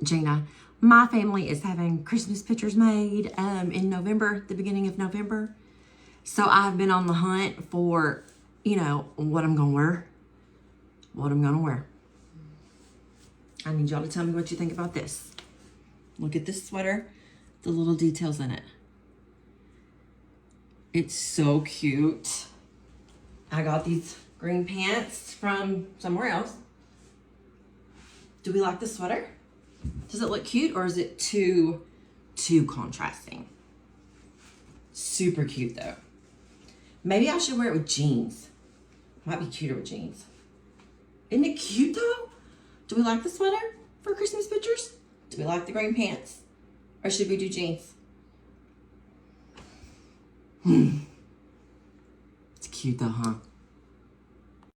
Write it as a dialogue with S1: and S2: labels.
S1: Gina, my family is having Christmas pictures made in November, the beginning of November. So I've been on the hunt for, you know, what I'm going to wear. What I'm going to wear. I need y'all to tell me what you think about this. Look at this sweater, the little details in it. It's so cute. I got these green pants from somewhere else. Do we like the sweater? Does it look cute or is it too contrasting? Super cute though. Maybe I should wear it with jeans. Might be cuter with jeans. Isn't it cute though? Do we like the sweater for Christmas pictures? Do we like the green pants? Or should we do jeans? It's cute though, huh?